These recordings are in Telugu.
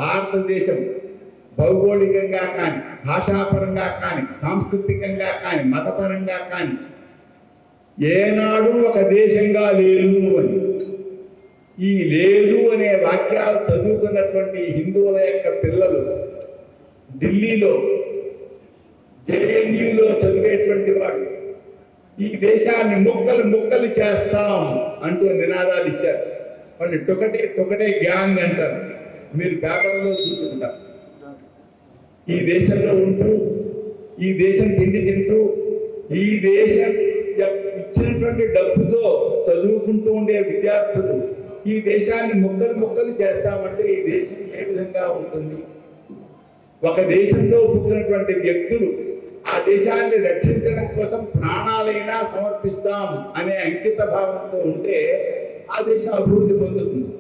భారతదేశం భౌగోళికంగా కానీ, భాషాపరంగా కానీ, సాంస్కృతికంగా కానీ, మతపరంగా కానీ ఏనాడు ఒక దేశంగా లేదు అని. ఈ లేదు అనే వాక్యాలు చదువుకున్నటువంటి హిందువుల యొక్క పిల్లలు ఢిల్లీలో జేఎన్యూలో చదివేటువంటి వాడు ఈ దేశాన్ని ముక్కలు చేస్తాం అంటూ నినాదాలు ఇచ్చారు. వాళ్ళు టొకటే గ్యాంగ్ అంటారు. మీరు పేపర్లో చూసుకుంటారు. ఈ దేశంలో ఉంటూ, ఈ దేశం తిండి తింటూ, ఈ దేశం ఇచ్చినటువంటి డబ్బుతో చదువుకుంటూ ఉండే విద్యార్థులు ఈ దేశాన్ని ముక్కలు చేస్తామంటే ఈ దేశం ఏ విధంగా ఉంటుంది? ఒక దేశంలో పుట్టినటువంటి వ్యక్తులు ఆ దేశాన్ని రక్షించడం కోసం ప్రాణాలైనా సమర్పిస్తాం అనే అంకిత భావంతో ఉంటే ఆ దేశం అభివృద్ధి పొందుతుంది.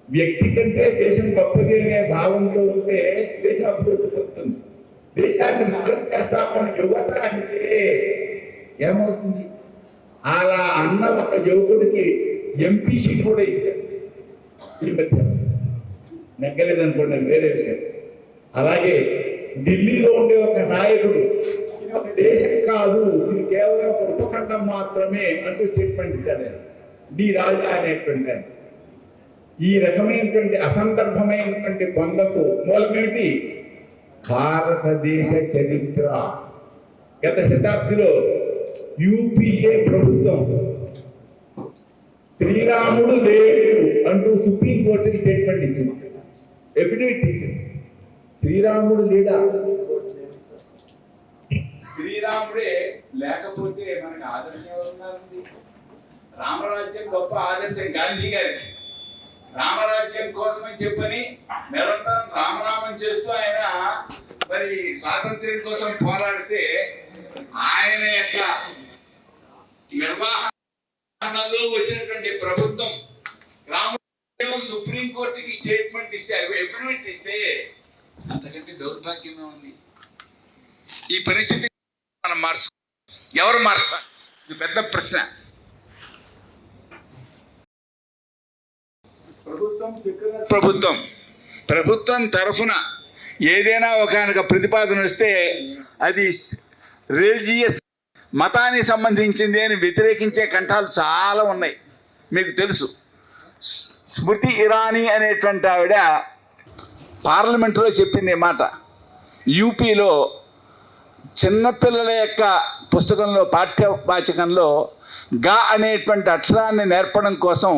వ్యక్తి కంటే దేశం గొప్పది అనే భావంతో ఉంటే దేశం అభివృద్ధి పొందుతుంది. దేశాన్ని ముక్కలు చేస్తామని యువత అంటే ఏమవుతుంది? అలా అన్న ఒక యువకుడికి ఎంపీ సీట్ కూడా ఇచ్చారు. ఈ మధ్య నెగ్గలేదనుకోండి, అది వేరే విషయం. అలాగే ఢిల్లీలో ఉండే ఒక నాయకుడు ఇది ఒక దేశం కాదు, ఇది కేవలం ఒక ఉపఖండం మాత్రమే అంటూ స్టేట్మెంట్ ఇచ్చాడు. డి రాజా అనేటువంటి ఈ రకమైనటువంటి అసందర్భమైనటువంటి పొందకు మూలమేమిటి? భారతదేశ చరిత్ర. గత శతాబ్దిలో యూపీఏ ప్రభుత్వం శ్రీరాముడు లేడు అంటూ సుప్రీంకోర్టుకి స్టేట్మెంట్ ఇచ్చింది, ఎఫిడవిట్ ఇచ్చింది. శ్రీరాముడు లేడా? శ్రీరాముడే లేకపోతే మనకు ఆదర్శం ఎవరున్నారండి? రామరాజ్యం గొప్ప ఆదర్శం గాంధీ గారికి. రామరాజ్యం కోసమని చెప్పని నిరంతరం రామనామం చేస్తూ ఆయన మరి స్వాతంత్ర్యం కోసం పోరాడితే ఆయన యొక్క నిర్వహణలో వచ్చినటువంటి ప్రభుత్వం రాముడు సుప్రీంకోర్టుకి స్టేట్మెంట్ ఇస్తే, ఎఫిడవిట్ ఇస్తే అంతకంటే దౌర్భాగ్యమే ఉంది. ఈ పరిస్థితి మనం ఎవరు మార్చాలి? ఇది పెద్ద ప్రశ్న. ప్రభుత్వం తరఫున ఏదైనా ఒక ప్రతిపాదన వస్తే అది రిలీజియస్ మతానికి సంబంధించింది అని వ్యతిరేకించే కంఠాలు చాలా ఉన్నాయి. మీకు తెలుసు, స్మృతి ఇరానీ అనేటువంటి ఆవిడ పార్లమెంటులో చెప్పింది మాట. యూపీలో చిన్నపిల్లల యొక్క పుస్తకంలో పాఠ్యవాచకంలో గా అనేటువంటి అక్షరాన్ని నేర్పడం కోసం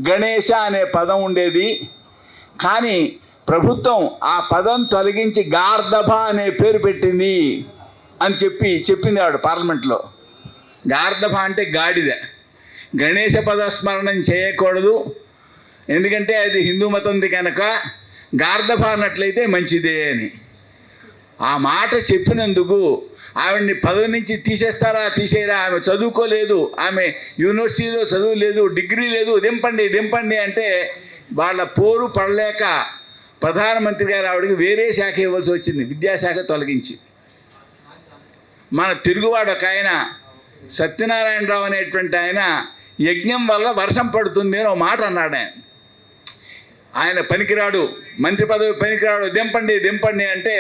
గణేష అనే పదం ఉండేది. కానీ ప్రభుత్వం ఆ పదం తొలగించి గార్ధభ అనే పేరు పెట్టింది అని చెప్పింది ఆవిడ పార్లమెంట్లో. గార్ధభ అంటే గాడిద. గణేష పదస్మరణం చేయకూడదు, ఎందుకంటే అది హిందూ మతంది కనుక గార్ధభ అన్నట్లయితే మంచిదే అని. ఆ మాట చెప్పినందుకు ఆవిడ్ని పదవి నుంచి తీసేయరా? ఆమె చదువుకోలేదు, ఆమె యూనివర్సిటీలో చదువు లేదు, డిగ్రీ లేదు, దింపండి అంటే వాళ్ళ పోరు పడలేక ప్రధానమంత్రి గారు ఆవిడకి వేరే శాఖ ఇవ్వాల్సి వచ్చింది, విద్యాశాఖ తొలగించి. మన తెలుగువాడు ఒక ఆయన సత్యనారాయణరావు అనేటువంటి ఆయన యజ్ఞం వల్ల వర్షం పడుతుంది అని ఒక మాట అన్నాడు. ఆయన పనికిరాడు, మంత్రి పదవి పనికిరాడు, దింపండి అంటే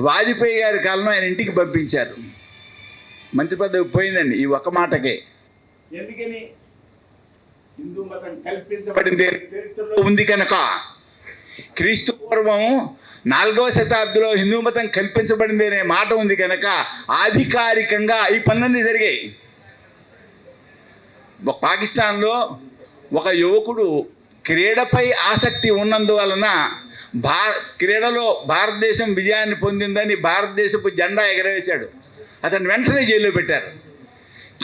వాజ్పేయి గారి కాలంలో ఆయన ఇంటికి పంపించారు. మంత్రి పదవి పోయిందండి ఈ ఒక్క మాటకే. ఎందుకని? హిందూ మతం కల్పించబడింది చరిత్రలో ఉంది కనుక. క్రీస్తు పూర్వం 4వ శతాబ్దిలో హిందూ మతం కల్పించబడింది అనే మాట ఉంది కనుక అధికారికంగా ఈ పనులన్నీ జరిగాయి. పాకిస్తాన్లో ఒక యువకుడు క్రీడపై ఆసక్తి ఉన్నందువలన క్రీడలో భారతదేశం విజయాన్ని పొందిందని భారతదేశపు జెండా ఎగరవేశాడు. అతను వెంటనే జైల్లో పెట్టారు.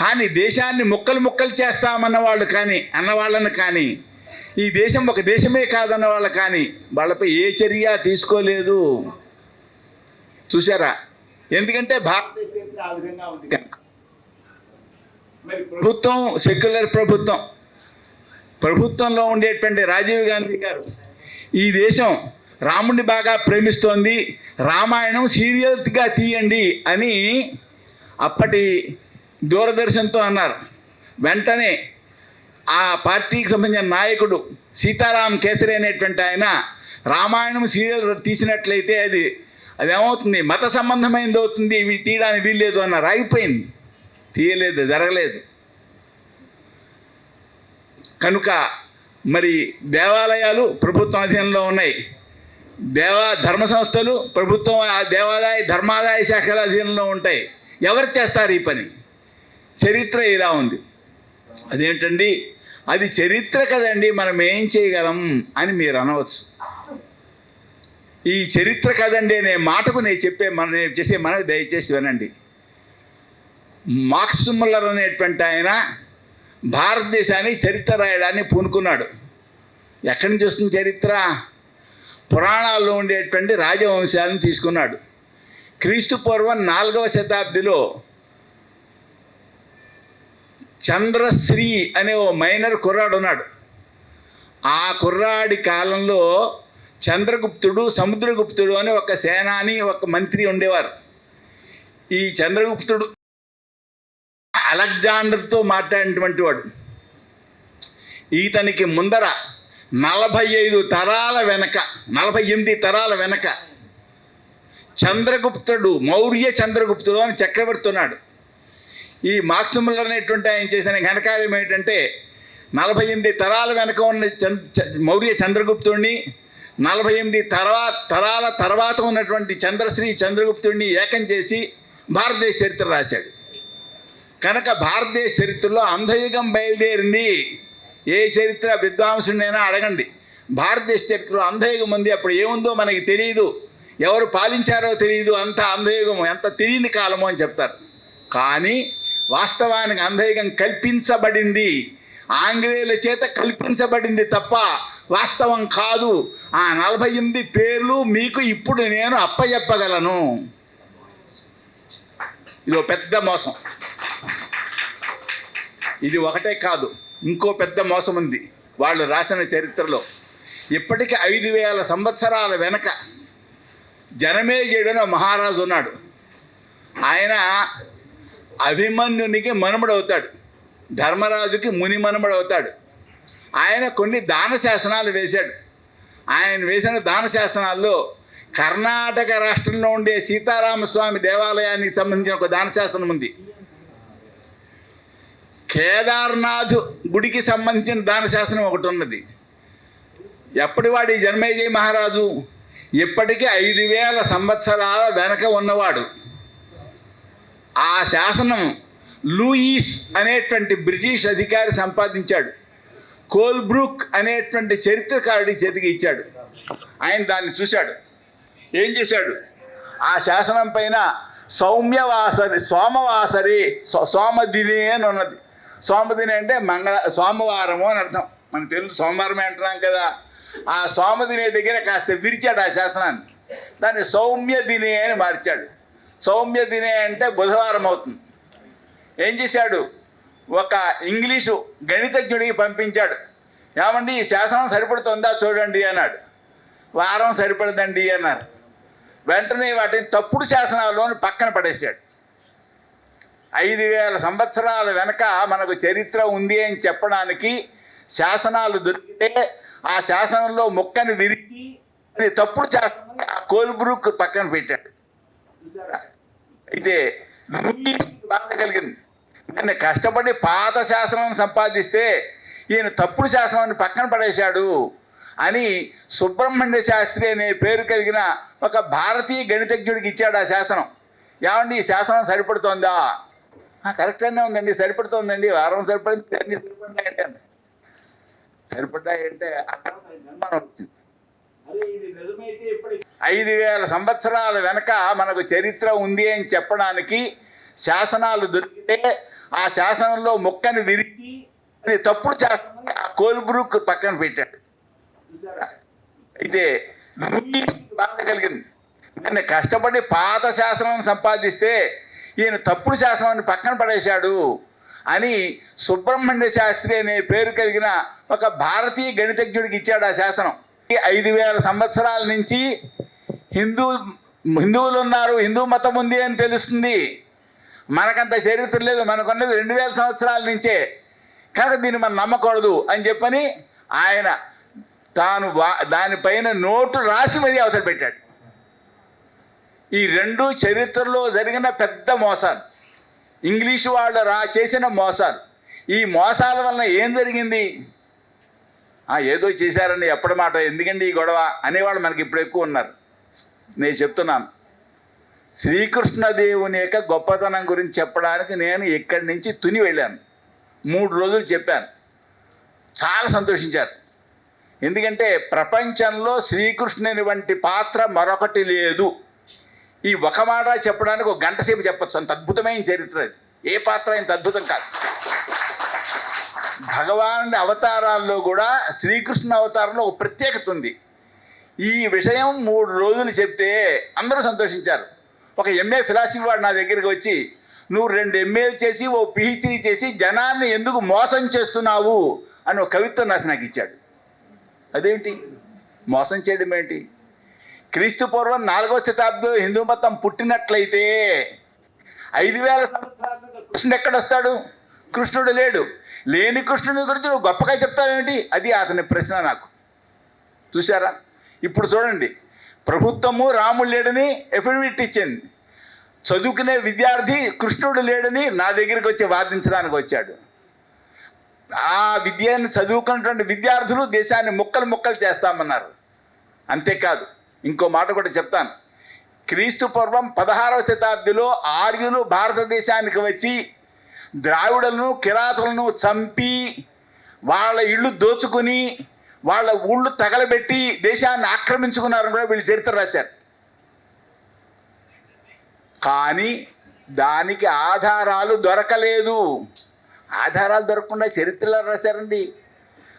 కానీ దేశాన్ని ముక్కలు అన్నవాళ్ళని కానీ ఈ దేశం ఒక దేశమే కాదన్న వాళ్ళు కానీ వాళ్ళపై ఏ చర్య తీసుకోలేదు. చూసారా? ఎందుకంటే భారతదేశం ఆ విధంగా ఉంది కనుక. మరి ప్రభుత్వం సెక్యులర్ ప్రభుత్వంలో ఉండేటువంటి రాజీవ్ గాంధీ గారు ఈ దేశం రాముడిని బాగా ప్రేమిస్తోంది, రామాయణం సీరియల్గా తీయండి అని అప్పటి దూరదర్శన్తో అన్నారు. వెంటనే ఆ పార్టీకి సంబంధించిన నాయకుడు సీతారాం కేసరి అనేటువంటి ఆయన రామాయణం సీరియల్ తీసినట్లయితే అది ఏమవుతుంది, మత సంబంధమైనది అవుతుంది, ఇవి తీయడానికి వీల్లేదు అన్నారు, ఆగిపోయింది, తీయలేదు, జరగలేదు. కనుక మరి దేవాలయాలు ప్రభుత్వం అధీనంలో ఉన్నాయి, ధర్మ సంస్థలు ప్రభుత్వం ధర్మాదాయ శాఖల అధీనంలో ఉంటాయి. ఎవరు చేస్తారు ఈ పని? చరిత్ర ఇలా ఉంది. అదేంటండి, అది చరిత్ర కదండి, మనం ఏం చేయగలం అని మీరు అనవచ్చు. ఈ చరిత్ర కదండి అనే మాటకు నేను చేసే మనకు దయచేసి వినండి. మాక్స్ ముల్లర్ అనేటువంటి ఆయన భారతదేశానికి చరిత్ర రాయడాన్ని పూనుకున్నాడు. ఎక్కడి నుంచి వస్తుంది చరిత్ర? పురాణాల్లో ఉండేటువంటి రాజవంశాలను తీసుకున్నాడు. క్రీస్తు పూర్వం 4వ శతాబ్దిలో చంద్రశ్రీ అనే ఓ మైనర్ కుర్రాడు ఉన్నాడు. ఆ కుర్రాడి కాలంలో చంద్రగుప్తుడు, సముద్రగుప్తుడు అని ఒక సేనాని, ఒక మంత్రి ఉండేవారు. ఈ చంద్రగుప్తుడు అలెగ్జాండర్తో మాట్లాడినటువంటి వాడు. ఈతనికి ముందర 48 తరాల వెనక చంద్రగుప్తుడు, మౌర్య చంద్రగుప్తుడు అని చక్రవర్తి ఉన్నాడు. ఈ మార్క్స్ ముల్లర్ అనేటువంటి ఆయన చేసిన ఘనకార్యం ఏంటంటే 48 తరాల వెనక ఉన్న మౌర్య చంద్రగుప్తుడిని, 48 తరాల తర్వాత ఉన్నటువంటి చంద్రశ్రీ చంద్రగుప్తుడిని ఏకం చేసి భారతదేశ చరిత్ర రాశాడు. కనుక భారతదేశ చరిత్రలో అంధయుగం బయలుదేరింది. ఏ చరిత్ర విద్వాంసుడినైనా అడగండి, భారతదేశ చరిత్రలో అంధయుగం ఉంది. అప్పుడు ఏముందో మనకి తెలియదు, ఎవరు పాలించారో తెలియదు, అంత అంధయుగం, ఎంత తెలియని కాలము అని చెప్తారు. కానీ వాస్తవానికి అంధయుగం కల్పించబడింది, ఆంగ్లేయుల చేత కల్పించబడింది తప్ప వాస్తవం కాదు. ఆ 48 పేర్లు మీకు ఇప్పుడు నేను అప్పచెప్పగలను. ఇదో పెద్ద మోసం. ఇది ఒకటే కాదు, ఇంకో పెద్ద మోసం ఉంది వాళ్ళు రాసిన చరిత్రలో. ఇప్పటికీ 5000 సంవత్సరాల వెనక జనమేజయుడు మహారాజు ఉన్నాడు. ఆయన అభిమన్యునికి మనుమడవుతాడు, ధర్మరాజుకి ముని మనుమడవుతాడు. ఆయన కొన్ని దాన శాసనాలు వేశాడు. ఆయన వేసిన దాన శాసనాల్లో కర్ణాటక రాష్ట్రంలో ఉండే సీతారామస్వామి దేవాలయానికి సంబంధించిన ఒక దాన శాసనం ఉంది. కేదార్నాథ్ గుడికి సంబంధించిన దాన శాసనం ఒకటి ఉన్నది. ఎప్పటివాడు ఈ జనమేజయ మహారాజు? ఇప్పటికీ 5000 సంవత్సరాల వెనక ఉన్నవాడు. ఆ శాసనం లూయిస్ అనేటువంటి బ్రిటిష్ అధికారి సంపాదించాడు. కోల్బ్రూక్ అనేటువంటి చరిత్రకారుడి చేతికి ఇచ్చాడు. ఆయన దాన్ని చూశాడు, ఏం చేశాడు? ఆ శాసనం పైన సోమవాసరి సోమదినే అని ఉన్నది. సోమదిని అంటే సోమవారము అని అర్థం. మనకు తెలుసు సోమవారమే అంటున్నాం కదా. ఆ సోమదినే దగ్గర కాస్త విరిచాడు ఆ శాసనాన్ని, దాన్ని సౌమ్యదినే అని మార్చాడు. సౌమ్యదినే అంటే బుధవారం అవుతుంది. ఏం చేశాడు? ఒక ఇంగ్లీషు గణితజ్ఞుడికి పంపించాడు. ఏమండి ఈ శాసనం సరిపడుతుందా చూడండి అన్నాడు. వారం సరిపడదండి అన్నారు. వెంటనే వాటిని తప్పుడు శాసనాల్లోని పక్కన పడేశాడు. 5000 సంవత్సరాల వెనక మనకు చరిత్ర ఉంది అని చెప్పడానికి శాసనాలు దొరికితే ఆ శాసనంలో మొక్కను విరిచి తప్పుడు శాసనం కోల్బ్రూక్ పక్కన పెట్టాడు. అయితే బాధ కలిగింది. నేను కష్టపడి పాత శాసనం సంపాదిస్తే ఈయన తప్పుడు శాసనాన్ని పక్కన పడేశాడు అని సుబ్రహ్మణ్య శాస్త్రి అనే పేరు కలిగిన ఒక భారతీయ గణితజ్ఞుడికి ఇచ్చాడు ఆ శాసనం. ఏమండి ఈ శాసనం సరిపడుతోందా? కరెక్ట్గానే ఉందండి, సరిపడుతోందండి, వారం సరిపడింది, అన్ని సరిపడ్డాయంటే అంత సరిపడ్డాయంటే అనుమానం వచ్చింది. 5000 సంవత్సరాల వెనక మనకు చరిత్ర ఉంది అని చెప్పడానికి శాసనాలు దొరికితే ఆ శాసనంలో మొక్కను విరిచి తప్పుడు శాసనం కోల్బ్రూక్ పక్కన పెట్టాడు. అయితే బాధ కలిగింది. నేను కష్టపడి పాత శాసనం సంపాదిస్తే ఈయన తప్పుడు శాసనాన్ని పక్కన పడేశాడు అని సుబ్రహ్మణ్య శాస్త్రి అనే పేరు కలిగిన ఒక భారతీయ గణితజ్ఞుడికి ఇచ్చాడు ఆ శాసనం. 5000 సంవత్సరాల నుంచి హిందువులు ఉన్నారు, హిందూ మతం ఉంది అని తెలుస్తుంది. మనకంత చరిత్ర లేదు, మనకున్నది 2000 సంవత్సరాల నుంచే. కనుక దీన్ని మనం నమ్మకూడదు అని చెప్పని ఆయన తాను దానిపైన నోటు రాసి మరీ అవతల పెట్టాడు. ఈ రెండు చరిత్రలో జరిగిన పెద్ద మోసాలు, ఇంగ్లీషు వాళ్ళు చేసిన మోసాలు. ఈ మోసాల వలన ఏం జరిగింది? ఏదో చేశారని ఎప్పటి మాట, ఎందుకండి ఈ గొడవ అనేవాళ్ళు మనకి ఇప్పుడు ఎక్కువ ఉన్నారు. నేను చెప్తున్నాను, శ్రీకృష్ణదేవుని యొక్క గొప్పతనం గురించి చెప్పడానికి నేను ఇక్కడి నుంచి తుని వెళ్ళాను. 3 రోజులు చెప్పాను. చాలా సంతోషించారు. ఎందుకంటే ప్రపంచంలో శ్రీకృష్ణుని వంటి పాత్ర మరొకటి లేదు. ఈ ఒక మాట చెప్పడానికి 1 గంట సేపు చెప్పచ్చు. అంత అద్భుతమైన చరిత్ర అది. ఏ పాత్ర ఇంత అద్భుతం కాదు. భగవానుడి అవతారాల్లో కూడా శ్రీకృష్ణ అవతారంలో ఒక ప్రత్యేకత ఉంది. ఈ విషయం 3 రోజులు చెప్తే అందరూ సంతోషించారు. ఒక ఎంఏ ఫిలాసఫీ వాడు నా దగ్గరికి వచ్చి, నువ్వు 2 ఎంఏలు చేసి ఓ పిహెచ్డీ చేసి జనాన్ని ఎందుకు మోసం చేస్తున్నావు అని ఒక కవిత్వం నాకు ఇచ్చాడు. అదేంటి మోసం చేయడం ఏంటి? క్రీస్తు పూర్వం 4వ శతాబ్దంలో హిందూ మతం పుట్టినట్లయితే 5000 సంవత్సరాల కృష్ణుడు ఎక్కడొస్తాడు? కృష్ణుడు లేడు. లేని కృష్ణుడి గురించి నువ్వు గొప్పగా చెప్తావేంటి? అది అతని ప్రశ్న నాకు. చూసారా? ఇప్పుడు చూడండి, ప్రభుత్వము రాముడు లేడని ఎఫిడవిట్ ఇచ్చింది. చదువుకునే విద్యార్థి కృష్ణుడు లేడని నా దగ్గరికి వచ్చి వాదించడానికి వచ్చాడు. ఆ విద్యను చదువుకున్నటువంటి విద్యార్థులు దేశాన్ని ముక్కలు చేస్తామన్నారు. అంతేకాదు, ఇంకో మాట కూడా చెప్తాను. క్రీస్తు పూర్వం 16వ శతాబ్దిలో ఆర్యులు భారతదేశానికి వచ్చి ద్రావిడులను కిరాతులను చంపి వాళ్ళ ఇళ్ళు దోచుకుని వాళ్ళ ఊళ్ళు తగలబెట్టి దేశాన్ని ఆక్రమించుకున్నారని కూడా వీళ్ళు చరిత్ర రాశారు. కానీ దానికి ఆధారాలు దొరకలేదు. ఆధారాలు దొరకకుండా చరిత్రలో రాశారండి.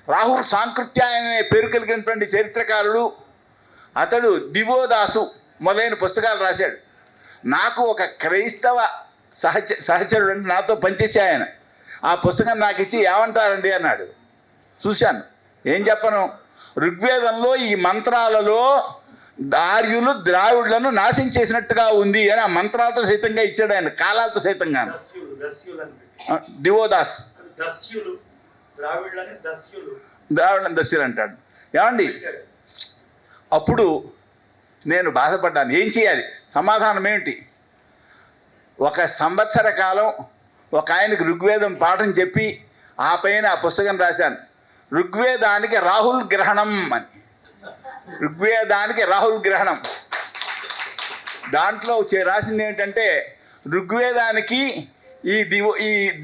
రాహుల్ సాంకృత్య అనే పేరు కలిగినటువంటి చరిత్రకారుడు, అతడు దివోదాసు మొదలైన పుస్తకాలు రాశాడు. నాకు ఒక క్రైస్తవ సహచరుడు అంటే నాతో పనిచేసే ఆయన ఆ పుస్తకం నాకు ఇచ్చి ఏమంటారండి అన్నాడు. చూశాను, ఏం చెప్పను. ఋగ్వేదంలో ఈ మంత్రాలలో ఆర్యులు ద్రావిడులను నాశనం చేసినట్టుగా ఉంది అని ఆ మంత్రాలతో సైతంగా ఇచ్చాడు ఆయన, కాలాలతో సైతంగా. దివోదాస్ ద్రావిడులను దస్యులు అంటాడు. ఏమండి, అప్పుడు నేను బాధపడ్డాను. ఏం చేయాలి? సమాధానం ఏమిటి? 1 సంవత్సర కాలం ఒక ఆయనకి ఋగ్వేదం పాఠం చెప్పి ఆ పైన ఆ పుస్తకం రాశాను. ఋగ్వేదానికి రాహుల్ గ్రహణం అని. ఋగ్వేదానికి రాహుల్ గ్రహణం. దాంట్లో రాసింది ఏంటంటే ఋగ్వేదానికి ఈ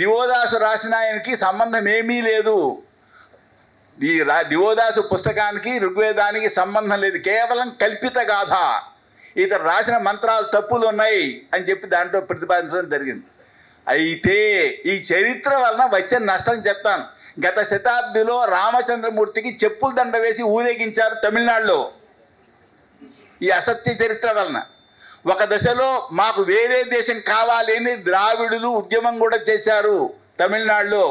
దివోదాసు రాసిన ఆయనకి సంబంధం ఏమీ లేదు. ఈ దివోదాసు పుస్తకానికి ఋగ్వేదానికి సంబంధం లేదు, కేవలం కల్పిత గాథ. ఇతను రాసిన మంత్రాలు తప్పులు ఉన్నాయి అని చెప్పి దాంట్లో ప్రతిపాదించడం జరిగింది. అయితే ఈ చరిత్ర వలన వచ్చిన నష్టం చెప్తాను. గత శతాబ్దిలో రామచంద్రమూర్తికి చెప్పుల దండ వేసి ఊరేగించారు తమిళనాడులో ఈ అసత్య చరిత్ర వలన. ఒక దశలో మాకు వేరే దేశం కావాలి అని ద్రావిడులు ఉద్యమం కూడా చేశారు తమిళనాడులో.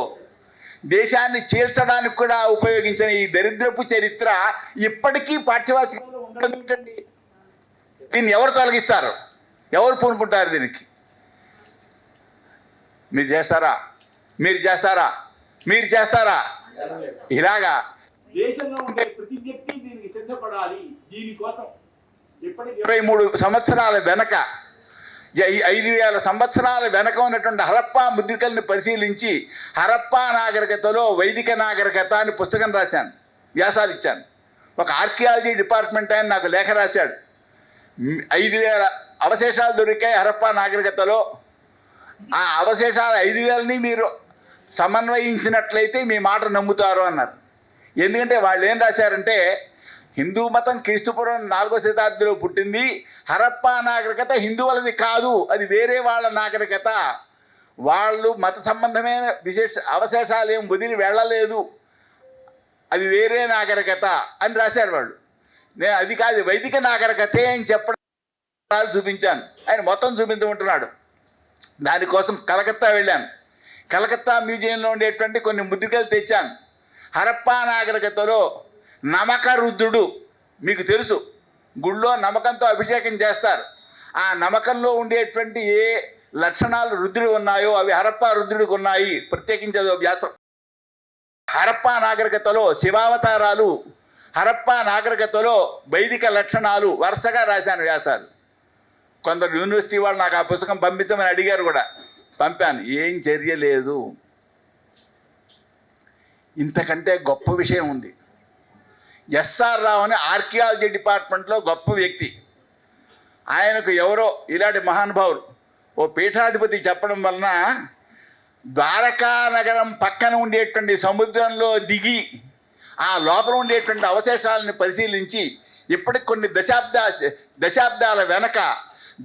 దేశాన్ని చీల్చడానికి కూడా ఉపయోగించిన ఈ దరిద్రపు చరిత్ర ఇప్పటికీ పాఠ్యవాచకంలో ఉండడం ఏంటండి? దీన్ని ఎవరు తొలగిస్తారు? ఎవరు పూనుకుంటారు దీనికి? మీరు చేస్తారా? మీరు చేస్తారా? మీరు చేస్తారా? ఇలాగా దేశంలో ఉండే ప్రతి వ్యక్తి దీనికి సిద్ధపడాలి. దీనికోసం ఇప్పటికి 23 సంవత్సరాల వెనక 5000 సంవత్సరాల వెనక ఉన్నటువంటి హరప్పా ముద్రికల్ని పరిశీలించి హరప్పా నాగరికతలో వైదిక నాగరికత అని పుస్తకం రాశాను, వ్యాసాలు ఇచ్చాను. ఒక ఆర్కియాలజీ డిపార్ట్మెంట్ ఆయన నాకు లేఖ రాశాడు. 5000 అవశేషాలు దొరికాయి హరప్పా నాగరికతలో. ఆ అవశేషాలు 5000ని మీరు సమన్వయించినట్లయితే మీ మాట నమ్ముతారు అన్నారు. ఎందుకంటే వాళ్ళు ఏం రాశారంటే హిందూ మతం క్రీస్తుపూర్వం 4వ శతాబ్దిలో పుట్టింది. హరప్పా నాగరికత హిందువులది కాదు, అది వేరే వాళ్ళ నాగరికత. వాళ్ళు మత సంబంధమైన అవశేషాలు ఏం వదిలి వెళ్ళలేదు, అది వేరే నాగరికత అని రాశారు వాళ్ళు. నేను అది కాదు వైదిక నాగరికతే అని చెప్పడం చూపించాను. ఆయన మొత్తం చూపించమంటున్నాడు. దానికోసం కలకత్తా వెళ్ళాను. కలకత్తా మ్యూజియంలో ఉండేటువంటి కొన్ని ముద్రికలు తెచ్చాను. హరప్పా నాగరికతలో నమక రుద్రుడు మీకు తెలుసు, గుళ్ళో నమకంతో అభిషేకం చేస్తారు. ఆ నమకంలో ఉండేటువంటి ఏ లక్షణాలు రుద్రుడు ఉన్నాయో అవి హరప్పా రుద్రుడికి ఉన్నాయి. ప్రత్యేకించి అదో వ్యాసం. హరప్పా నాగరికతలో శివావతారాలు, హరప్పా నాగరికతలో వైదిక లక్షణాలు వరుసగా రాశాను వ్యాసాలు. కొందరు యూనివర్సిటీ వాళ్ళు నాకు ఆ పుస్తకం పంపించమని అడిగారు కూడా, పంపాను. ఏం చర్య లేదు. ఇంతకంటే గొప్ప విషయం ఉంది. ఎస్ఆర్ రావు అని ఆర్కియాలజీ డిపార్ట్మెంట్లో గొప్ప వ్యక్తి. ఆయనకు ఎవరో ఇలాంటి మహానుభావులు ఓ పీఠాధిపతి చెప్పడం వలన ద్వారకా నగరం పక్కన ఉండేటువంటి సముద్రంలో దిగి ఆ లోపల ఉండేటువంటి అవశేషాలను పరిశీలించి ఇప్పటికి కొన్ని దశాబ్దాల వెనక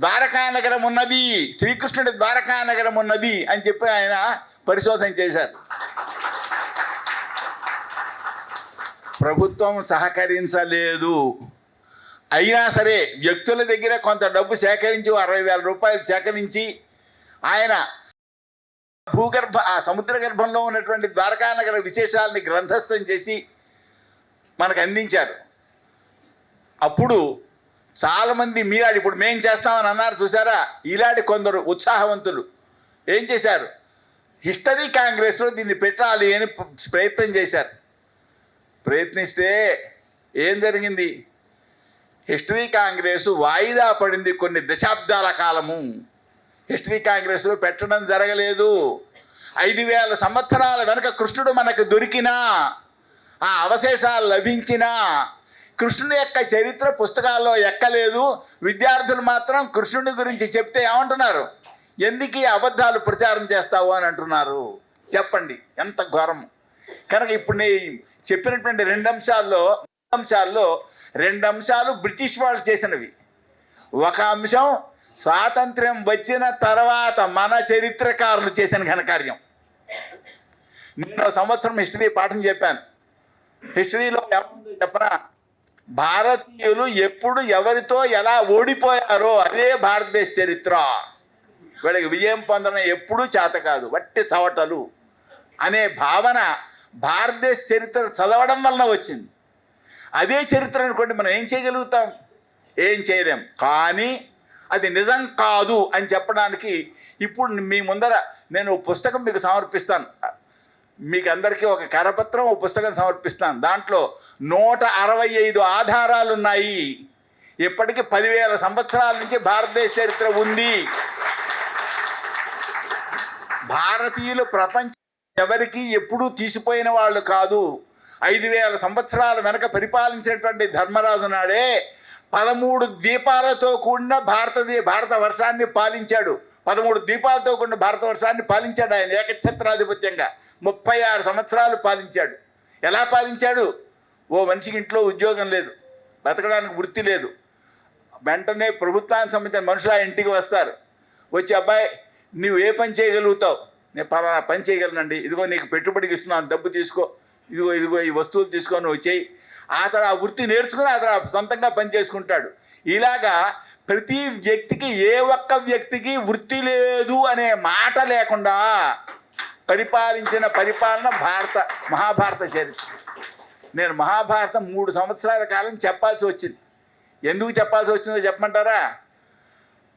ద్వారకా నగరం ఉన్నది, శ్రీకృష్ణుడి ద్వారకా నగరం ఉన్నది అని చెప్పి ఆయన పరిశోధన చేశారు. ప్రభుత్వం సహకరించలేదు. అయినా సరే వ్యక్తుల దగ్గర కొంత డబ్బు సేకరించి 60,000 రూపాయలు సేకరించి ఆయన ఆ సముద్ర గర్భంలో ఉన్నటువంటి ద్వారకానగర విశేషాలని గ్రంథస్థం చేసి మనకు అందించారు. అప్పుడు చాలామంది మీరాడు ఇప్పుడు మేం చేస్తామని అన్నారు చూసారా, ఇలాంటి కొందరు ఉత్సాహవంతులు ఏం చేశారు, హిస్టరీ కాంగ్రెస్లో దీన్ని పెట్టాలి అని ప్రయత్నం చేశారు. ప్రయత్నిస్తే ఏం జరిగింది, హిస్టరీ కాంగ్రెస్ వాయిదా పడింది కొన్ని దశాబ్దాల కాలము. హిస్టరీ కాంగ్రెస్లో పెట్టడం జరగలేదు. 5,000 సంవత్సరాల వెనక కృష్ణుడు మనకు దొరికినా, ఆ అవశేషాలు లభించినా కృష్ణుని యొక్క చరిత్ర పుస్తకాల్లో ఎక్కలేదు. విద్యార్థులు మాత్రం కృష్ణుడి గురించి చెప్తే ఏమంటున్నారు, ఎందుకు ఈ అబద్ధాలు ప్రచారం చేస్తావు అని అంటున్నారు. చెప్పండి ఎంత ఘోరం. కనుక ఇప్పుడు నేను చెప్పినటువంటి 2 అంశాలు బ్రిటిష్ వాళ్ళు చేసినవి. ఒక అంశం స్వాతంత్ర్యం వచ్చిన తర్వాత మన చరిత్రకారులు చేసిన ఘనకార్యం. నేను సంవత్సరం హిస్టరీ పాఠం చెప్పాను. హిస్టరీలో ఏముందో చెప్పనా, భారతీయులు ఎప్పుడు ఎవరితో ఎలా ఓడిపోయారో అదే భారతదేశ చరిత్ర. వీళ్ళకి విజయం పొందడం ఎప్పుడూ చేత కాదు, వట్టి చవటలు అనే భావన భారతదేశ చరిత్ర చదవడం వలన వచ్చింది. అదే చరిత్ర అనుకోండి, మనం ఏం చేయగలుగుతాం, ఏం చేయలేం. కానీ అది నిజం కాదు అని చెప్పడానికి ఇప్పుడు మీ ముందర నేను పుస్తకం మీకు సమర్పిస్తాను. మీకు అందరికీ ఒక కరపత్రం, ఒక పుస్తకం సమర్పిస్తాను. దాంట్లో 165 ఆధారాలు ఉన్నాయి. ఇప్పటికీ 10,000 సంవత్సరాల నుంచి భారతదేశ చరిత్ర ఉంది. భారతీయులు ప్రపంచం ఎవరికి ఎప్పుడూ తీసిపోయిన వాళ్ళు కాదు. 5,000 సంవత్సరాల వెనక పరిపాలించినటువంటి ధర్మరాజు నాడే 13 ద్వీపాలతో కూడిన భారతవర్షాన్ని పాలించాడు. 13 ద్వీపాలతో కూడిన భారతవర్షాన్ని పాలించాడు ఆయన ఏకఛత్రాధిపత్యంగా. 36 సంవత్సరాలు పాలించాడు. ఎలా పాలించాడు, ఓ మనిషికి ఇంట్లో ఉద్యోగం లేదు, బతకడానికి వృత్తి లేదు. వెంటనే ప్రభుత్వానికి సంబంధించిన మనుషులు ఆ ఇంటికి వస్తారు. వచ్చి, అబ్బాయి నువ్వు ఏ పని చేయగలుగుతావు, నేను పలానా పని చేయగలనండి, ఇదిగో నీకు పెట్టుబడికి ఇస్తున్నాను, డబ్బు తీసుకో, ఇదిగో ఈ వస్తువులు తీసుకొని నువ్వు చేయి. ఆ తర్వాత ఆ వృత్తి నేర్చుకుని ఆ తర్వాత సొంతంగా పని చేసుకుంటాడు. ఇలాగా ప్రతి వ్యక్తికి, ఏ ఒక్క వ్యక్తికి వృత్తి లేదు అనే మాట లేకుండా పరిపాలన మహాభారత చరిత్ర. నేను మహాభారతం 3 సంవత్సరాల కాలం చెప్పాల్సి వచ్చింది. ఎందుకు చెప్పాల్సి వచ్చిందో చెప్పమంటారా,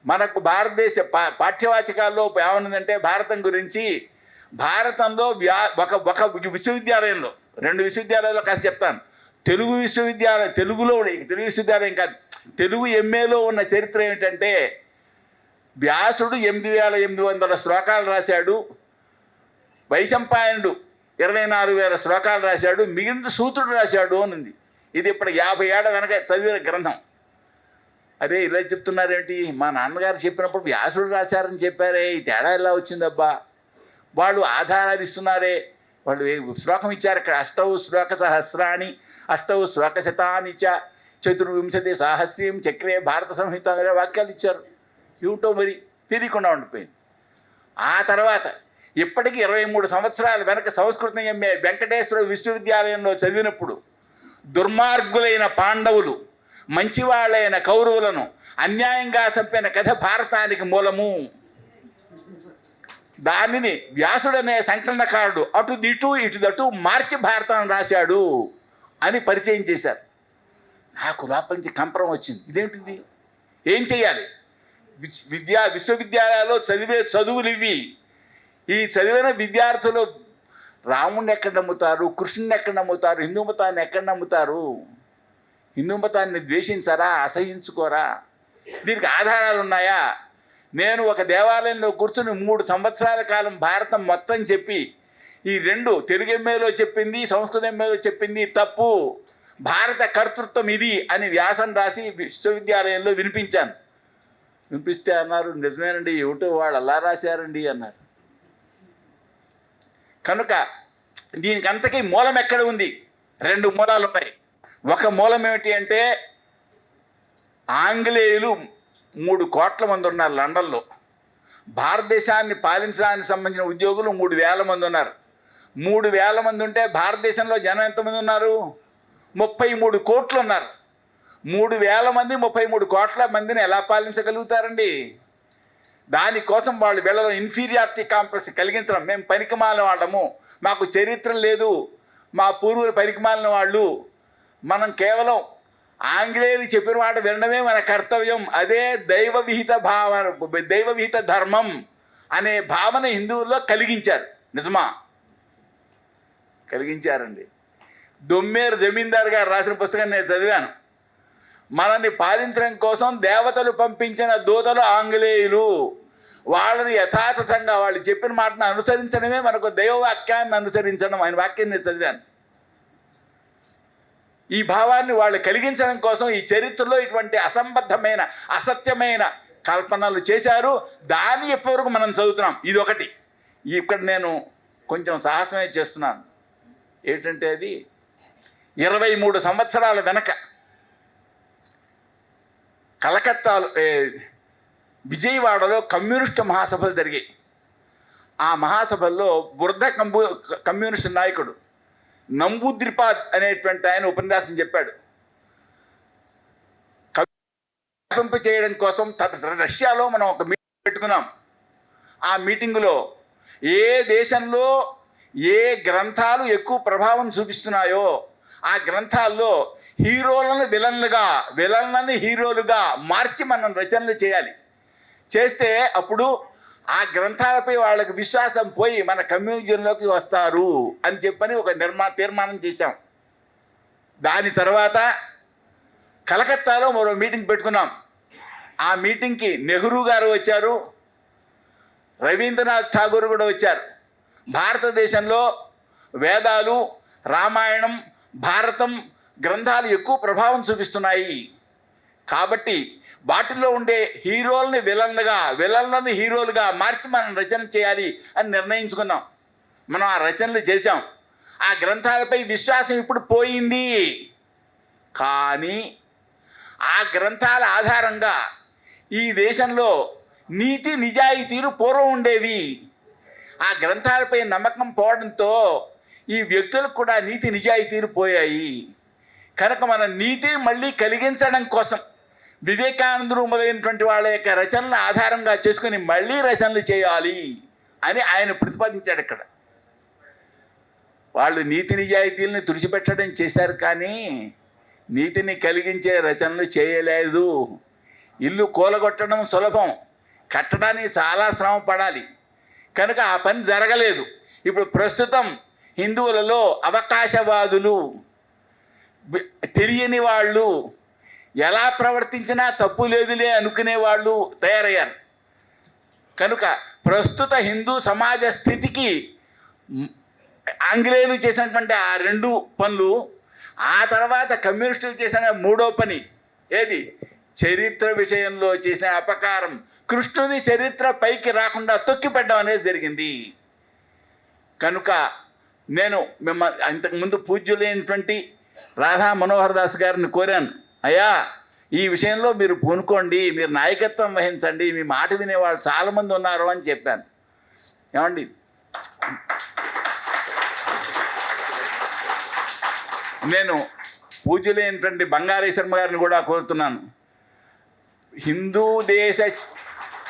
మనకు భారతదేశ పాఠ్యవాచకాల్లో ఏమన్నదంటే భారతం గురించి, భారతంలో ఒక విశ్వవిద్యాలయంలో, 2 విశ్వవిద్యాలయాల్లో కాస్త చెప్తాను. తెలుగు విశ్వవిద్యాలయం, తెలుగు విశ్వవిద్యాలయం కాదు, తెలుగు ఎంఏలో ఉన్న చరిత్ర ఏమిటంటే, వ్యాసుడు 8,800 శ్లోకాలు రాశాడు, వైశంపాయనుడు 24,000 శ్లోకాలు రాశాడు, మిగిలిన సూత్రుడు రాశాడు అని ఉంది. ఇది ఇప్పుడు 50 ఏళ్ల వెనక చదివిన గ్రంథం. అరే ఇలా చెప్తున్నారేంటి, మా నాన్నగారు చెప్పినప్పుడు వ్యాసుడు రాశారని చెప్పారే, ఈ తేడా ఎలా వచ్చిందబ్బా, వాళ్ళు ఆధారాలు ఇస్తున్నారే, వాళ్ళు శ్లోకం ఇచ్చారు ఇక్కడ, 8 శ్లోక సహస్రాణి 8 శ్లోక శతాని చ 24 సాహస్యం చక్రే భారత సంహిత అనే వాక్యాలు ఇచ్చారు. ఏమిటో మరి తెలియకుండా ఉండిపోయింది. ఆ తర్వాత ఇప్పటికీ 23 సంవత్సరాల వెనక సంస్కృతం ఎంఏ వెంకటేశ్వర విశ్వవిద్యాలయంలో చదివినప్పుడు దుర్మార్గులైన పాండవులు మంచివాళ్ళైన కౌరవులను అన్యాయంగా చంపిన కథ భారతానికి మూలము. దానిని వ్యాసుడనే సంకలనకారుడు అటు దిటు ఇటు దటు మార్చి భారతాన్ని రాశాడు అని పరిచయం చేశారు. నాకు లోపల నుంచి కంపరం వచ్చింది. ఇదేంటిది, ఏం చేయాలి, విశ్వవిద్యాలయాల్లో చదివే చదువులు ఇవి. ఈ చదివిన విద్యార్థులు రాముడిని ఎక్కడ నమ్ముతారు, కృష్ణుని ఎక్కడ నమ్ముతారు, హిందూ మతాన్ని ఎక్కడ నమ్ముతారు? హిందూ మతాన్ని ద్వేషించరా, అసహించుకోరా? దీనికి ఆధారాలు ఉన్నాయా? నేను ఒక దేవాలయంలో కూర్చుని 3 సంవత్సరాల కాలం భారతం మొత్తం చెప్పి ఈ 2 తెలుగు ఎంఏలో చెప్పింది, సంస్కృత ఎంఏలో చెప్పింది తప్పు, భారత కర్తృత్వం ఇది అని వ్యాసం రాసి విశ్వవిద్యాలయంలో వినిపించాను. వినిపిస్తే అన్నారు, నిజమేనండి, ఏమిటో వాళ్ళు అలా రాశారండి అన్నారు. కనుక దీనికి అంతకీ మూలం ఎక్కడ ఉంది? 2 మూలాలు ఉన్నాయి. ఒక మూలం ఏమిటి అంటే, ఆంగ్లేయులు 3 కోట్ల మంది ఉన్నారు లండన్లో. భారతదేశాన్ని పాలించడానికి సంబంధించిన ఉద్యోగులు 3,000 మంది ఉన్నారు. 3,000 మంది ఉంటే భారతదేశంలో జనం ఎంతమంది ఉన్నారు? 33 కోట్లు ఉన్నారు. 3,000 మంది 33 కోట్ల మందిని ఎలా పాలించగలుగుతారండి? దానికోసం వాళ్ళు వీళ్ళలో ఇన్ఫీరియారిటీ కాంప్లెక్స్ కలిగించడం. మేము పనికిమాలిన వాళ్ళము, మాకు చరిత్ర లేదు, మా పూర్వులు పనికిమాలిన వాళ్ళు, మనం కేవలం ఆంగ్లేయులు చెప్పిన మాట వినడమే మన కర్తవ్యం, అదే దైవ విహిత ధర్మం అనే భావన హిందువుల్లో కలిగించారు. నిజమా? కలిగించారండి. దొమ్మేరు జమీందార్ గారు రాసిన పుస్తకం నేను చదివాను. మనల్ని పాలించడం కోసం దేవతలు పంపించిన దూతలు ఆంగ్లేయులు, వాళ్ళని యథాతథంగా వాళ్ళు చెప్పిన మాటను అనుసరించడమే మనకు దైవవాక్యాన్ని అనుసరించడం. ఆయన వాక్యం నేను చదివాను. ఈ భావాన్ని వాళ్ళు కలిగించడం కోసం ఈ చరిత్రలో ఇటువంటి అసంబద్ధమైన, అసత్యమైన కల్పనలు చేశారు. దాన్ని ఎప్పటివరకు మనం చదువుతున్నాం. ఇది ఒకటి. ఇక్కడ నేను కొంచెం సాహసమే చేస్తున్నాను. ఏంటంటే, అది 23 సంవత్సరాల వెనక కలకత్తాలో, విజయవాడలో కమ్యూనిస్టు మహాసభలు జరిగాయి. ఆ మహాసభల్లో వృద్ధ కమ్యూనిస్టు నాయకుడు నంబూద్రిపాద్ అనేటువంటి ఆయన ఉపన్యాసం చెప్పాడు. కవింప చేయడం కోసం రష్యాలో మనం ఒక మీటింగ్ పెట్టుకున్నాం. ఆ మీటింగులో ఏ దేశంలో ఏ గ్రంథాలు ఎక్కువ ప్రభావం చూపిస్తున్నాయో ఆ గ్రంథాల్లో హీరోలను విలన్లుగా, విలన్లని హీరోలుగా మార్చి మనం రచనలు చేయాలి. చేస్తే అప్పుడు ఆ గ్రంథాలపై వాళ్ళకి విశ్వాసం పోయి మన కమ్యూనిజంలోకి వస్తారు అని చెప్పని ఒక తీర్మానం చేశాం. దాని తర్వాత కలకత్తాలో మరో మీటింగ్ పెట్టుకున్నాం. ఆ మీటింగ్కి నెహ్రూ గారు వచ్చారు, రవీంద్రనాథ్ ఠాగూర్ కూడా వచ్చారు. భారతదేశంలో వేదాలు, రామాయణం, భారతం గ్రంథాలు ఎక్కువ ప్రభావం చూపిస్తున్నాయి కాబట్టి వాటిల్లో ఉండే హీరోలని విలన్లుగా, విలన్లని హీరోలుగా మార్చి మనం రచన చేయాలి అని నిర్ణయించుకున్నాం. మనం ఆ రచనలు చేశాం. ఆ గ్రంథాలపై విశ్వాసం ఇప్పుడు పోయింది. కానీ ఆ గ్రంథాల ఆధారంగా ఈ దేశంలో నీతి నిజాయితీలు పూర్వం ఉండేవి. ఆ గ్రంథాలపై నమ్మకం పోవడంతో ఈ వ్యక్తులకు కూడా నీతి నిజాయితీలు పోయాయి. కనుక మన నీతిని మళ్ళీ కలిగించడం కోసం వివేకానందుడు మొదలైనటువంటి వాళ్ళ యొక్క రచనలను ఆధారంగా చేసుకుని మళ్ళీ రచనలు చేయాలి అని ఆయన ప్రతిపాదించాడు. ఇక్కడ వాళ్ళు నీతి నిజాయితీలను తుడిచిపెట్టడం చేశారు, కానీ నీతిని కలిగించే రచనలు చేయలేదు. ఇల్లు కూలగొట్టడం సులభం, కట్టడానికి చాలా శ్రమ పడాలి. కనుక ఆ పని జరగలేదు. ఇప్పుడు ప్రస్తుతం హిందువులలో అవకాశవాదులు, తెలియని వాళ్ళు, ఎలా ప్రవర్తించినా తప్పు లేదులే అనుకునే వాళ్ళు తయారయ్యారు. కనుక ప్రస్తుత హిందూ సమాజ స్థితికి ఆంగ్లేయులు చేసినటువంటి ఆ 2 పనులు, ఆ తర్వాత కమ్యూనిస్టులు చేసిన 3వ పని ఏది? చరిత్ర విషయంలో చేసిన అపకారం, కృష్ణుని చరిత్ర పైకి రాకుండా తొక్కిపెట్టడం అనేది జరిగింది. కనుక నేను ఇంతకుముందు పూజ్యులైనటువంటి రాధా మనోహర్ దాస్ గారిని కోరాను, అయ్యా ఈ విషయంలో మీరు పూనుకోండి, మీరు నాయకత్వం వహించండి, మీ మాట వినేవాళ్ళు చాలామంది ఉన్నారు అని చెప్పాను. ఏమండి, నేను పూజ్యులైనటువంటి బంగారీ శర్మ గారిని కూడా కోరుతున్నాను, హిందూ దేశ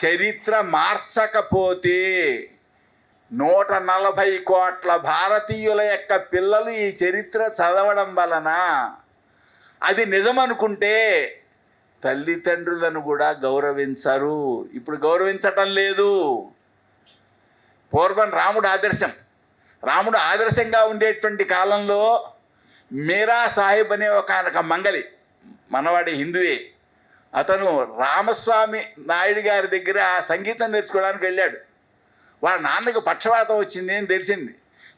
చరిత్ర మార్చకపోతే 140 కోట్ల భారతీయుల యొక్క పిల్లలు ఈ చరిత్ర చదవడం వలన అది నిజమనుకుంటే తల్లిదండ్రులను కూడా గౌరవించరు. ఇప్పుడు గౌరవించటం లేదు. పూర్వం రాముడు ఆదర్శంగా ఉండేటువంటి కాలంలో మీరా సాహిబ్ అనే ఒక మంగలి, మనవాడి హిందువే. అతను రామస్వామి నాయుడు గారి దగ్గర సంగీతం నేర్చుకోవడానికి వెళ్ళాడు. వాళ్ళ నాన్నకు పక్షవాతం వచ్చింది అని తెలిసింది.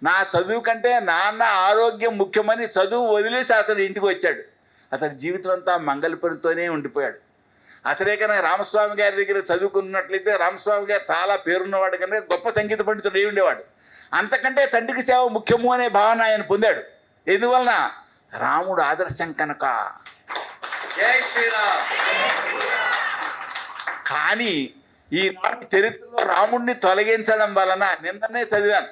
నా చదువు కంటే నాన్న ఆరోగ్యం ముఖ్యమని చదువు వదిలేసి అతడు ఇంటికి వచ్చాడు. అతడి జీవితం అంతా మంగళపురితోనే ఉండిపోయాడు. అతడే కనుక రామస్వామి గారి దగ్గర చదువుకున్నట్లయితే రామస్వామి గారు చాలా పేరున్నవాడు కనుక గొప్ప సంగీత పండితుడు అయి ఉండేవాడు. అంతకంటే తండ్రికి సేవ ముఖ్యము అనే భావన ఆయన పొందాడు. ఎందువలన? రాముడు ఆదర్శం కనుక. జై శ్రీరామ్. కానీ ఈనాటి చరిత్రలో రాముడిని తొలగించడం వలన నిన్ననే చదివాను,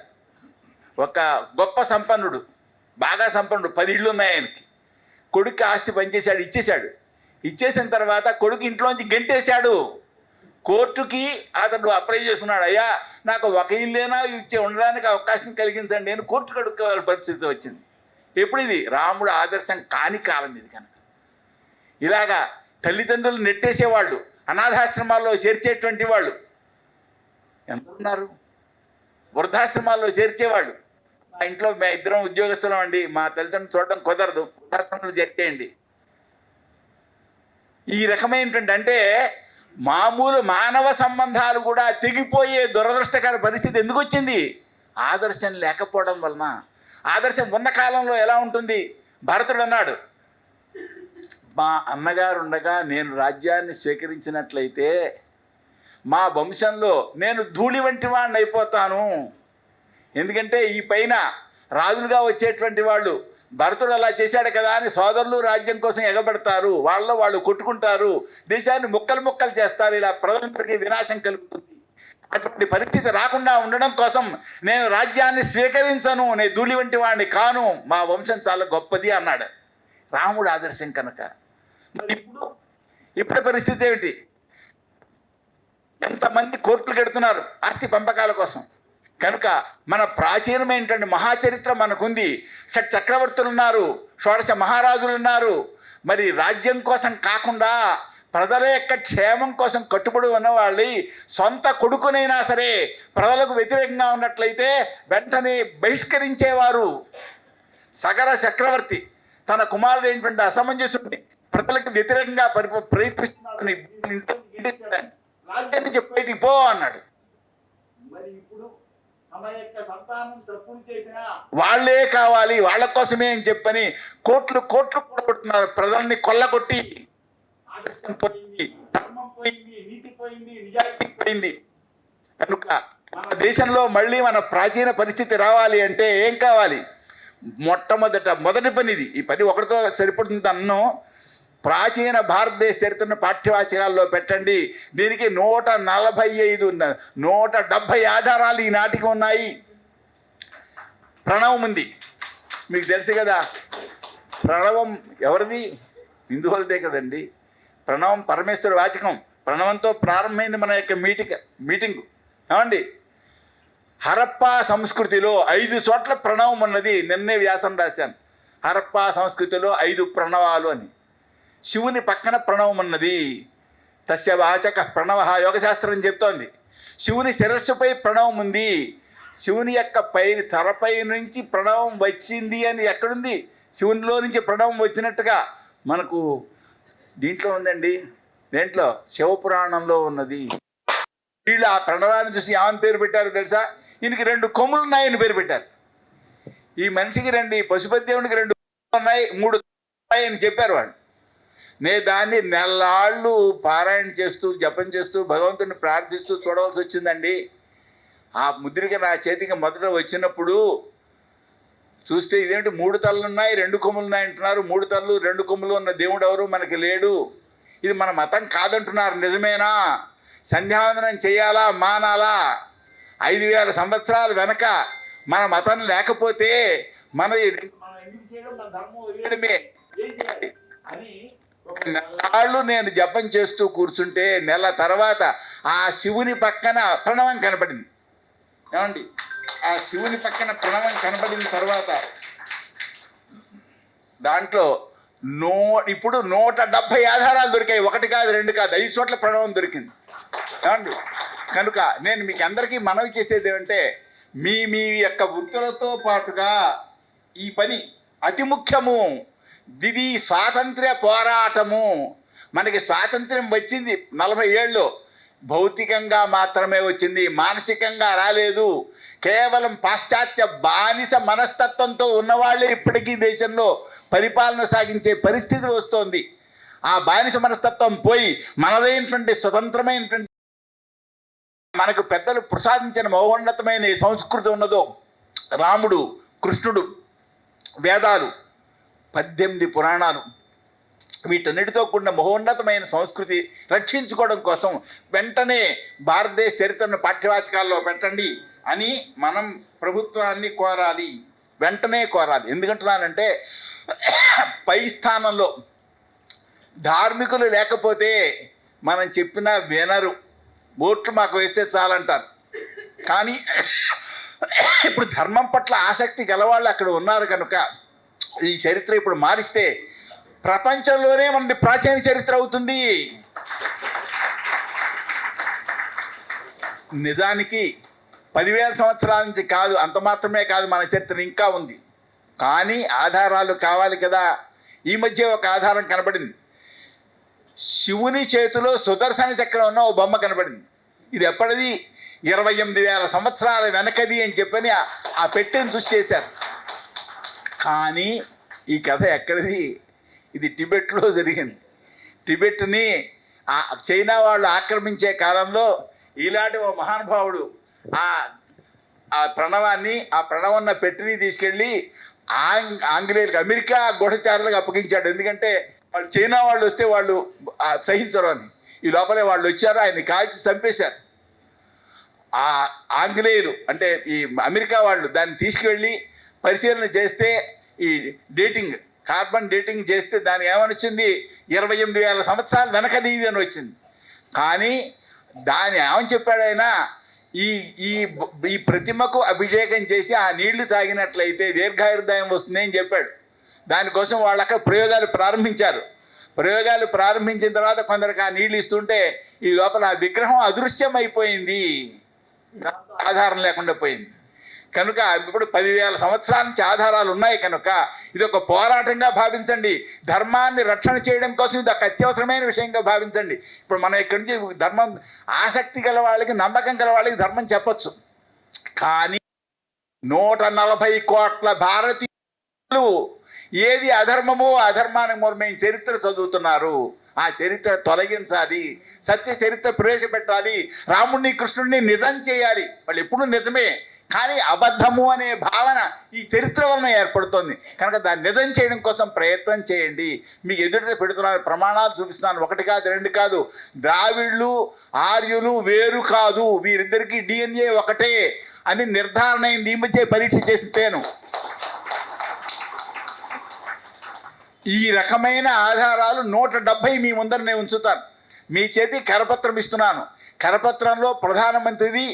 ఒక గొప్ప సంపన్నుడు, బాగా సంపన్నుడు, 10 ఇళ్ళు ఉన్నాయి ఆయనకి. కొడుకు ఆస్తి పనిచేశాడు, ఇచ్చేసిన తర్వాత కొడుకు ఇంట్లోంచి గెంటేశాడు. కోర్టుకి అతడు అప్లై చేసుకున్నాడు, అయ్యా నాకు ఒక ఇల్లేనా ఉండడానికి అవకాశం కలిగించండి నేను కోర్టుకు అడుక్కోవాల్సిన పరిస్థితి వచ్చింది. ఎప్పుడు ఇది? రాముడు ఆదర్శం కాని కాలం ఇది కనుక. ఇలాగా తల్లిదండ్రులు నెట్టేసేవాళ్ళు, అనాథాశ్రమాల్లో చేర్చేటువంటి వాళ్ళు ఎంత ఉన్నారు, వృద్ధాశ్రమాల్లో చేర్చేవాళ్ళు. మా ఇంట్లో మా ఇద్దరం ఉద్యోగస్తులం అండి, మా తల్లిదండ్రులు చూడడం కుదరదు, వృద్ధాశ్రమంలో చేర్చేయండి. ఈ రకమైనటువంటి అంటే మామూలు మానవ సంబంధాలు కూడా తెగిపోయే దురదృష్టకర పరిస్థితి ఎందుకు వచ్చింది? ఆదర్శం లేకపోవడం వలన. ఆదర్శం ఉన్న కాలంలో ఎలా ఉంటుంది? భరతుడు అన్నాడు, మా అన్నగారు ఉండగా నేను రాజ్యాన్ని స్వీకరించినట్లయితే మా వంశంలో నేను ధూళి వంటి వాడిని అయిపోతాను. ఎందుకంటే ఈ పైన రాజులుగా వచ్చేటువంటి వాళ్ళు భరతుడు అలా చేశాడు కదా అని సోదరులు రాజ్యం కోసం ఎగబడతారు, వాళ్ళు కొట్టుకుంటారు, దేశాన్ని ముక్కలు చేస్తారు, ఇలా ప్రజలందరికీ వినాశం కలుగుతుంది. అటువంటి పరిస్థితి రాకుండా ఉండడం కోసం నేను రాజ్యాన్ని స్వీకరించను, నేను ధూళి వంటి వాడిని కాను, మా వంశం చాలా గొప్పది అన్నాడు. రాముడు ఆదర్శం కనుక. మరి ఇప్పుడు పరిస్థితి ఏమిటి? ఎంతమంది కోర్టులు కడుతున్నారు ఆస్తి పంపకాల కోసం. కనుక మన ప్రాచీనమైనటువంటి మహాచరిత్ర మనకుంది. షట్ చక్రవర్తులు ఉన్నారు, షోడశ మహారాజులు ఉన్నారు. మరి రాజ్యం కోసం కాకుండా ప్రజల యొక్క క్షేమం కోసం కట్టుబడి ఉన్నవాళ్ళు సొంత కొడుకునైనా సరే ప్రజలకు వ్యతిరేకంగా ఉన్నట్లయితే వెంటనే బహిష్కరించేవారు. సగర చక్రవర్తి తన కుమారుడు ఏంటంటే అసమంజసుడిని ప్రజలకు వ్యతిరేకంగా ప్రయత్నిస్తున్నాడని రాజ్యం నుంచి బయటికి పో అన్నాడు. మరి ఇప్పుడు తమ యొక్క సంతానం తప్పులు చేసినా వాళ్ళే కావాలి, వాళ్ళ కోసమే అని చెప్పని కోట్లు కూడబెడుతున్నారు. ప్రజల్ని కొల్లగొట్టి ఆదర్శం పోయింది, ధర్మం పోయింది, నీతి పోయింది, నిజాయితీ పోయింది. కనుక మన దేశంలో మళ్ళీ మన ప్రాచీన పరిస్థితి రావాలి అంటే ఏం కావాలి? మొదటి పని ఇది. ఈ పని ఒకటితో సరిపడుతుంది అన్ను. ప్రాచీన భారతదేశ చరిత్రను పాఠ్యవాచకాల్లో పెట్టండి. దీనికి 170 ఆధారాలు ఈనాటికి ఉన్నాయి. ప్రణవం ఉంది, మీకు తెలుసు కదా. ప్రణవం ఎవరిది? హిందువులదే కదండి. ప్రణవం పరమేశ్వర వాచకం. ప్రణవంతో ప్రారంభమైంది మన యొక్క మీటింగ్ ఏమండి. హరప్పా సంస్కృతిలో 5 చోట్ల ప్రణవం ఉన్నది. నిన్నే వ్యాసం రాశాను, హరప్పా సంస్కృతిలో 5 ప్రణవాలు అని. శివుని పక్కన ప్రణవం ఉన్నది. తస్య వాచక ప్రణవ యోగశాస్త్రం చెప్తోంది. శివుని శిరస్సుపై ప్రణవం ఉంది. శివుని యొక్క తలపై నుంచి ప్రణవం వచ్చింది అని ఎక్కడుంది? శివునిలో నుంచి ప్రణవం వచ్చినట్టుగా మనకు దీంట్లో ఉందండి. దేంట్లో? శివపురాణంలో ఉన్నది. వీళ్ళు ఆ ప్రణవాన్ని చూసి ఏమని పేరు పెట్టారు తెలుసా? ఈయనకి 2 కొమ్ములు ఉన్నాయని పేరు పెట్టారు. ఈ మనిషికి 2, పశుపతి దేవునికి 2 ఉన్నాయి, 3 ఉన్నాయని చెప్పారు వాళ్ళు. నేను దాన్ని నెల్లాళ్ళు పారాయణ చేస్తూ జపం చేస్తూ భగవంతుని ప్రార్థిస్తూ చూడవలసి వచ్చిందండి. ఆ ముద్రిక నా చేతికి మొదట వచ్చినప్పుడు చూస్తే ఇదేంటి 3 తలలు ఉన్నాయి 2 కొమ్ములు ఉన్నాయి అంటున్నారు. 3 తలలు 2 కొమ్ములు ఉన్న దేవుడు ఎవరు మనకి లేడు. ఇది మన మతం కాదంటున్నారు. నిజమేనా? సంధ్యావందనం చేయాలా మానాలా? 5000 సంవత్సరాల వెనక మన మతం లేకపోతే మనం ఎందుకు చేయడం? మన ధర్మం వదిలేయడమే. ఏం చేయాలి అని ఒక నెల్లాళ్ళు నేను జపం చేస్తూ కూర్చుంటే నెల తర్వాత ఆ శివుని పక్కన ప్రణవం కనపడింది. ఏమండి? ఆ శివుని పక్కన ప్రణవం కనపడిన తర్వాత దాంట్లో ఇప్పుడు 170 ఆధారాలు దొరికాయి. 1 కాదు 2 కాదు 5 చోట్ల ప్రణవం దొరికింది. ఏమండి? కనుక నేను మీకు అందరికీ మనవి చేసేది ఏమంటే మీ యొక్క వృత్తులతో పాటుగా ఈ పని అతి ముఖ్యము. ఇది స్వాతంత్ర్య పోరాటము. మనకి స్వాతంత్ర్యం వచ్చింది 40 ఏళ్ళు, భౌతికంగా మాత్రమే వచ్చింది, మానసికంగా రాలేదు. కేవలం పాశ్చాత్య బానిస మనస్తత్వంతో ఉన్నవాళ్ళే ఇప్పటికీ దేశంలో పరిపాలన సాగించే పరిస్థితి వస్తోంది. ఆ బానిస మనస్తత్వం పోయి మనదైనటువంటి స్వతంత్రమైనటువంటి మనకు పెద్దలు ప్రసాదించిన మహోన్నతమైన ఈ సంస్కృతి ఉన్నదో, రాముడు, కృష్ణుడు, వేదాలు, 18 పురాణాలు, వీటన్నిటితో కూడిన మహోన్నతమైన సంస్కృతి రక్షించుకోవడం కోసం వెంటనే భారతదేశ చరిత్రను పాఠ్యవాచకాల్లో పెట్టండి అని మనం ప్రభుత్వాన్ని కోరాలి, వెంటనే కోరాలి. ఎందుకంటున్నానంటే పై స్థానంలో ధార్మికులు లేకపోతే మనం చెప్పినా వినరు, ఓట్లు మాకు వేస్తే చాలంటారు. కానీ ఇప్పుడు ధర్మం పట్ల ఆసక్తి గలవాళ్ళు అక్కడ ఉన్నారు కనుక ఈ చరిత్ర ఇప్పుడు మారిస్తే ప్రపంచంలోనే మనది ప్రాచీన చరిత్ర అవుతుంది. నిజానికి 10,000 సంవత్సరాల నుంచి కాదు, అంత మాత్రమే కాదు, మన చరిత్ర ఇంకా ఉంది. కానీ ఆధారాలు కావాలి కదా. ఈ మధ్య ఒక ఆధారం కనబడింది. శివుని చేతిలో సుదర్శన చక్రం ఉన్న ఓ బొమ్మ కనబడింది. ఇది ఎప్పటిది? 28,000 సంవత్సరాల వెనకది అని చెప్పని ఆ పెట్టెను చూసి చేశారు. కానీ ఈ కథ ఎక్కడిది? ఇది టిబెట్లో జరిగింది. టిబెట్ని చైనా వాళ్ళు ఆక్రమించే కాలంలో ఇలాంటి ఓ మహానుభావుడు ఆ ప్రణవం ఉన్న పెట్టిని తీసుకెళ్ళి ఆంగ్లేయులకు, అమెరికా గూఢచారులకు అప్పగించాడు. ఎందుకంటే వాళ్ళు చైనా వాళ్ళు వస్తే వాళ్ళు సహించరు అని. ఈ లోపలే వాళ్ళు వచ్చారు, ఆయన్ని కాల్చి చంపేశారు. ఆ ఆంగ్లేయులు అంటే ఈ అమెరికా వాళ్ళు దాన్ని తీసుకువెళ్ళి పరిశీలన చేస్తే ఈ డేటింగ్, కార్బన్ డేటింగ్ చేస్తే దాని ఏమని వచ్చింది? 28,000 సంవత్సరాలు వెనకది ఇది అని వచ్చింది. కానీ దాని ఏమని చెప్పాడు ఆయన? ఈ ప్రతిమకు అభిషేకం చేసి ఆ నీళ్లు తాగినట్లయితే దీర్ఘాయుర్దాయం వస్తుంది అని చెప్పాడు. దానికోసం వాళ్ళు అక్కడ ప్రయోగాలు ప్రారంభించారు. ప్రయోగాలు ప్రారంభించిన తర్వాత కొందరికి ఆ నీళ్లు ఇస్తుంటే ఈ లోపల ఆ విగ్రహం అదృశ్యం అయిపోయింది, ఆధారం లేకుండా పోయింది. కనుక ఇప్పుడు 10,000 సంవత్సరాల నుంచి ఆధారాలు ఉన్నాయి కనుక ఇది ఒక పోరాటంగా భావించండి. ధర్మాన్ని రక్షణ చేయడం కోసం ఇది ఒక అత్యవసరమైన విషయంగా భావించండి. ఇప్పుడు మనం ఇక్కడి నుంచి ధర్మం ఆసక్తి గల వాళ్ళకి, నమ్మకం గల వాళ్ళకి ధర్మం చెప్పచ్చు. కానీ 140 కోట్ల భారతీయులు ఏది అధర్మమో అధర్మానికి మూలమైన చరిత్ర చదువుతున్నారు. ఆ చరిత్ర తొలగించాలి, సత్య చరిత్ర ప్రవేశపెట్టాలి, రాముడిని కృష్ణుడిని నిజం చేయాలి. వాళ్ళు ఎప్పుడు నిజమే, కానీ అబద్ధము అనే భావన ఈ చరిత్ర వలన ఏర్పడుతుంది. కనుక దాన్ని నిజం చేయడం కోసం ప్రయత్నం చేయండి. మీకు ఎదుట పెడుతున్నాను, ప్రమాణాలు చూపిస్తున్నాను. 1 కాదు 2 కాదు. ద్రావిడులు ఆర్యులు వేరు కాదు, వీరిద్దరికీ DNA ఒకటే అని నిర్ధారణ అయింది. ఈ మధ్య పరీక్ష చేసి తేను. ఈ రకమైన ఆధారాలు 170 మీ ముందర నేను ఉంచుతాను. మీ చేతి కరపత్రం ఇస్తున్నాను. కరపత్రంలో ప్రధానమంత్రిది,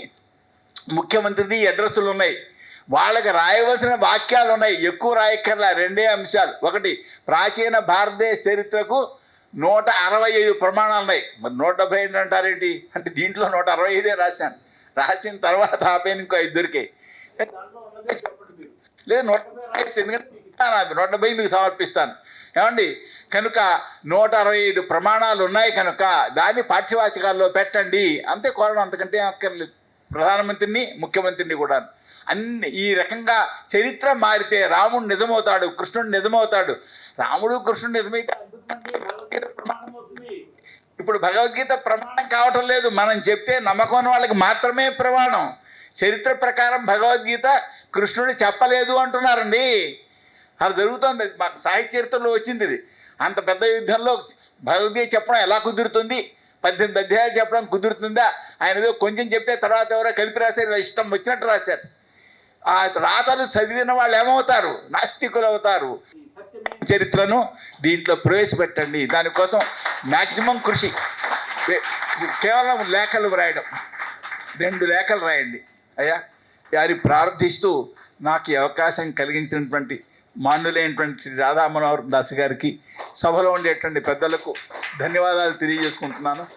ముఖ్యమంత్రిది అడ్రస్సులు ఉన్నాయి. వాళ్ళకి రాయవలసిన వాక్యాలు ఉన్నాయి. ఎక్కువ రాయక్కర్లా, 2 అంశాలు. 1, ప్రాచీన భారతదేశ చరిత్రకు 165 ప్రమాణాలు ఉన్నాయి. మరి 170 అంటారేంటి అంటే దీంట్లో 165 రాశాను. రాసిన తర్వాత ఆపేను, ఇంకో 5 దొరికాయి. లేదు 170 రాయచ్చు, ఎందుకంటే 170 మీకు సమర్పిస్తాను. ఏమండి? కనుక 165 ప్రమాణాలు ఉన్నాయి కనుక దాన్ని పాఠ్యవాచకాల్లో పెట్టండి. అంతే కోరడం, అంతకంటే అక్కర్లేదు. ప్రధానమంత్రిని, ముఖ్యమంత్రిని కూడా అన్ని ఈ రకంగా చరిత్ర మారితే రాముడు నిజమవుతాడు, కృష్ణుడు నిజమవుతాడు. రాముడు కృష్ణుడు నిజమైతే భగవద్గీత ప్రమాణం అవుతుంది. ఇప్పుడు భగవద్గీత ప్రమాణం కావటం లేదు. మనం చెప్తే నమ్మకం వాళ్ళకి మాత్రమే ప్రమాణం. చరిత్ర ప్రకారం భగవద్గీత కృష్ణుడు చెప్పలేదు అంటున్నారండి. అది జరుగుతుంది. మాకు సాహిత్య చరిత్రలో వచ్చింది ఇది. అంత పెద్ద యుద్ధంలో భగవద్గీత చెప్పడం ఎలా కుదురుతుంది? 18 అధ్యాయాలు చెప్పడం కుదురుతుందా? ఆయన ఏదో కొంచెం చెప్తే తర్వాత ఎవరో కలిపి రాశారు, ఇష్టం వచ్చినట్టు రాశారు. ఆ రాతలు చదివిన వాళ్ళు ఏమవుతారు? నాస్తికులు అవుతారు. చరిత్రను దీంట్లో ప్రవేశపెట్టండి. దానికోసం మ్యాక్సిమం కృషి. కేవలం లేఖలు రాయడం, 2 లేఖలు రాయండి అయ్యా వారి ప్రార్థిస్తూ నాకు ఈ అవకాశం కలిగించినటువంటి మాన్యులైనటువంటి శ్రీ రాధా మనోహర్ దాస్ గారికి, సభలో ఉండేటువంటి పెద్దలకు ధన్యవాదాలు తెలియజేసుకుంటున్నాను.